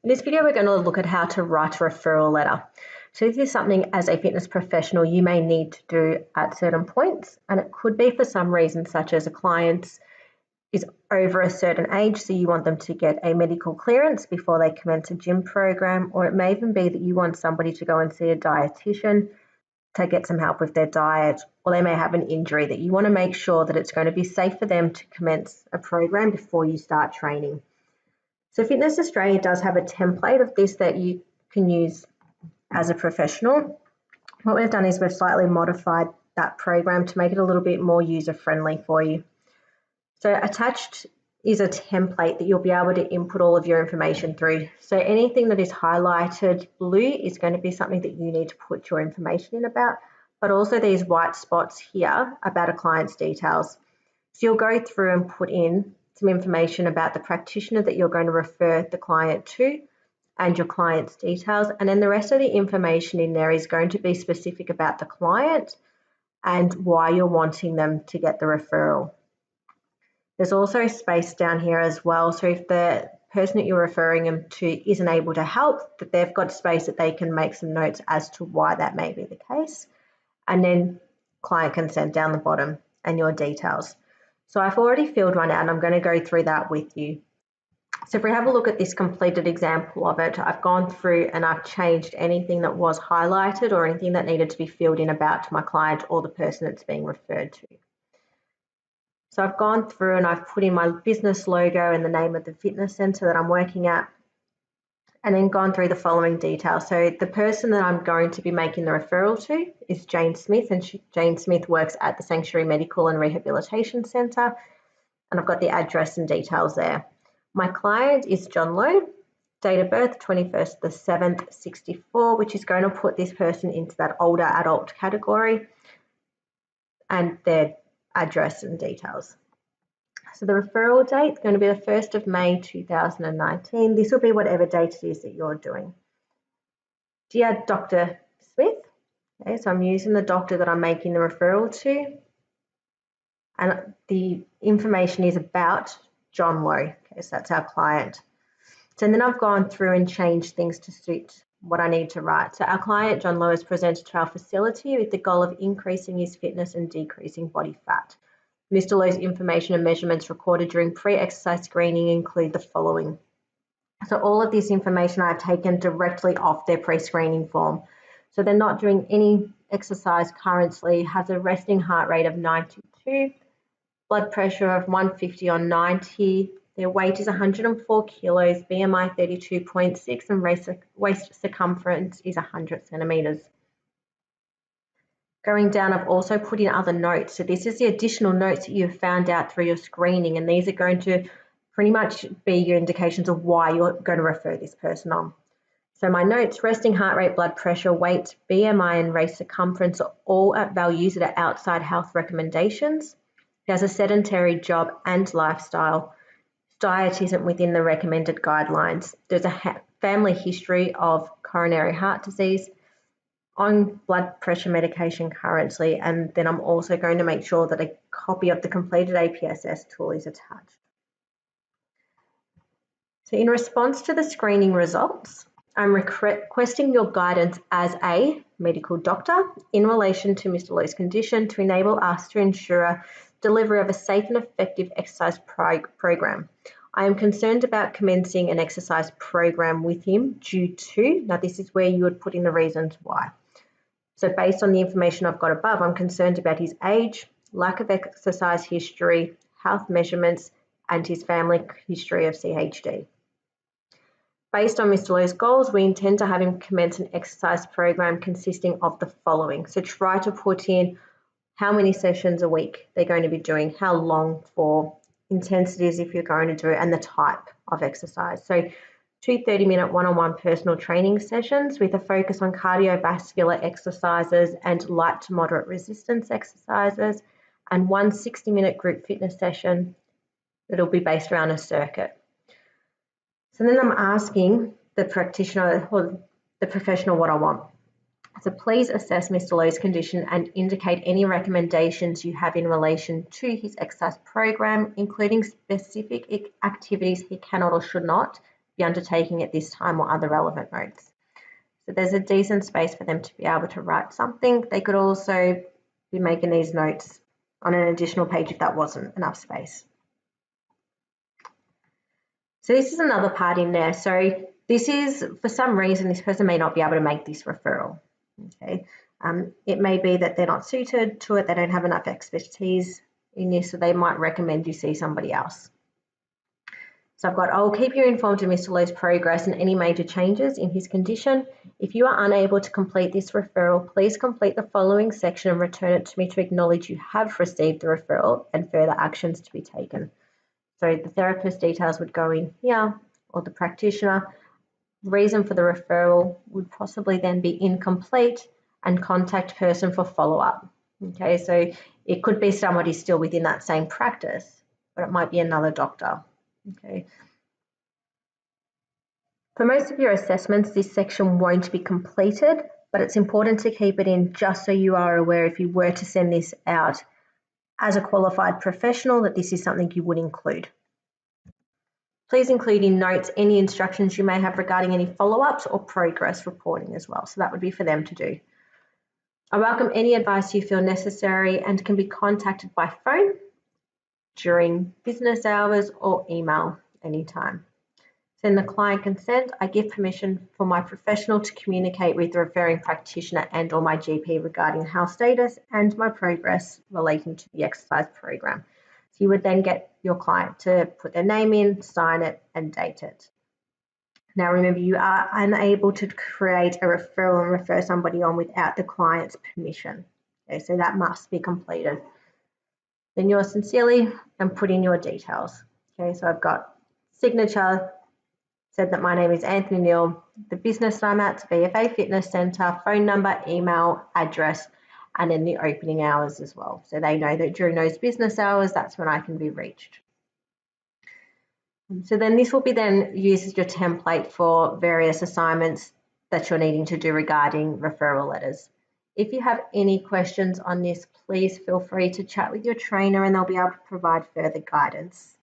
In this video, we're going to look at how to write a referral letter. So this is something as a fitness professional you may need to do at certain points, and it could be for some reason such as a client is over a certain age, so you want them to get a medical clearance before they commence a gym program, or it may even be that you want somebody to go and see a dietitian to get some help with their diet, or they may have an injury that you want to make sure that it's going to be safe for them to commence a program before you start training. So Fitness Australia does have a template of this that you can use as a professional. What we've done is we've slightly modified that program to make it a little bit more user-friendly for you. So attached is a template that you'll be able to input all of your information through. So anything that is highlighted blue is going to be something that you need to put your information in about, but also these white spots here about a client's details. So you'll go through and put in some information about the practitioner that you're going to refer the client to and your client's details. And then the rest of the information in there is going to be specific about the client and why you're wanting them to get the referral. There's also space down here as well. So if the person that you're referring them to isn't able to help, that they've got space that they can make some notes as to why that may be the case. And then client consent down the bottom and your details. So I've already filled one out and I'm going to go through that with you. So if we have a look at this completed example of it, I've gone through and I've changed anything that was highlighted or anything that needed to be filled in about to my client or the person that's being referred to. So I've gone through and I've put in my business logo and the name of the fitness centre that I'm working at, and then gone through the following details. So the person that I'm going to be making the referral to is Jane Smith, and Jane Smith works at the Sanctuary Medical and Rehabilitation Centre, and I've got the address and details there. My client is John Lowe, date of birth 21st the 7th 64, which is going to put this person into that older adult category, and their address and details. So the referral date is going to be the 1st of May 2019. This will be whatever date it is that you're doing. Dear Dr. Smith, okay, so I'm using the doctor that I'm making the referral to, and the information is about John Lowe, okay, so that's our client. So then I've gone through and changed things to suit what I need to write. So our client, John Lowe, is presented to our facility with the goal of increasing his fitness and decreasing body fat. Mr. Lowe's information and measurements recorded during pre-exercise screening include the following. So all of this information I've taken directly off their pre-screening form. So they're not doing any exercise currently, has a resting heart rate of 92, blood pressure of 150 on 90, their weight is 104 kilos, BMI 32.6, and waist circumference is 100 centimetres. Going down, I've also put in other notes. So this is the additional notes that you've found out through your screening, and these are going to pretty much be your indications of why you're going to refer this person on. So my notes, resting heart rate, blood pressure, weight, BMI, and waist circumference are all at values that are outside health recommendations. He has a sedentary job and lifestyle. Diet isn't within the recommended guidelines. There's a family history of coronary heart disease, on blood pressure medication currently, and then I'm also going to make sure that a copy of the completed APSS tool is attached. So in response to the screening results, I'm requesting your guidance as a medical doctor in relation to Mr. Lowe's condition to enable us to ensure delivery of a safe and effective exercise program. I am concerned about commencing an exercise program with him due to, now this is where you would put in the reasons why. So based on the information I've got above, I'm concerned about his age, lack of exercise history, health measurements, and his family history of CHD. Based on Mr. Lowe's goals, we intend to have him commence an exercise program consisting of the following. So try to put in how many sessions a week they're going to be doing, how long for, intensities if you're going to do it, and the type of exercise. So 2 30-minute one-on-one personal training sessions with a focus on cardiovascular exercises and light to moderate resistance exercises, and 1 60-minute group fitness session that'll be based around a circuit. So then I'm asking the practitioner or the professional what I want. So please assess Mr. Lowe's condition and indicate any recommendations you have in relation to his exercise program, including specific activities he cannot or should not be undertaking at this time or other relevant notes. So there's a decent space for them to be able to write something. They could also be making these notes on an additional page if that wasn't enough space. So this is another part in there. So this is, for some reason, this person may not be able to make this referral. Okay, it may be that they're not suited to it, they don't have enough expertise in this, so they might recommend you see somebody else. So I've got, I'll keep you informed of Mr. Lowe's progress and any major changes in his condition. If you are unable to complete this referral, please complete the following section and return it to me to acknowledge you have received the referral and further actions to be taken. So the therapist details would go in here, or the practitioner. Reason for the referral would possibly then be incomplete and contact person for follow-up. Okay, so it could be somebody still within that same practice, but it might be another doctor. Okay. For most of your assessments, this section won't be completed, but it's important to keep it in just so you are aware if you were to send this out as a qualified professional that this is something you would include. Please include in notes any instructions you may have regarding any follow-ups or progress reporting as well. So that would be for them to do. I welcome any advice you feel necessary and can be contacted by phone during business hours or email anytime. So in the client consent, I give permission for my professional to communicate with the referring practitioner and or my GP regarding health status and my progress relating to the exercise program. So you would then get your client to put their name in, sign it, and date it. Now remember, you are unable to create a referral and refer somebody on without the client's permission. Okay, so that must be completed. Then yours sincerely and put in your details. Okay, so I've got signature, said that my name is Anthony Neal, the business that I'm at, VFA Fitness Centre, phone number, email, address, and then the opening hours as well. So they know that during those business hours, that's when I can be reached. So then this will be then used as your template for various assignments that you're needing to do regarding referral letters. If you have any questions on this, please feel free to chat with your trainer and they'll be able to provide further guidance.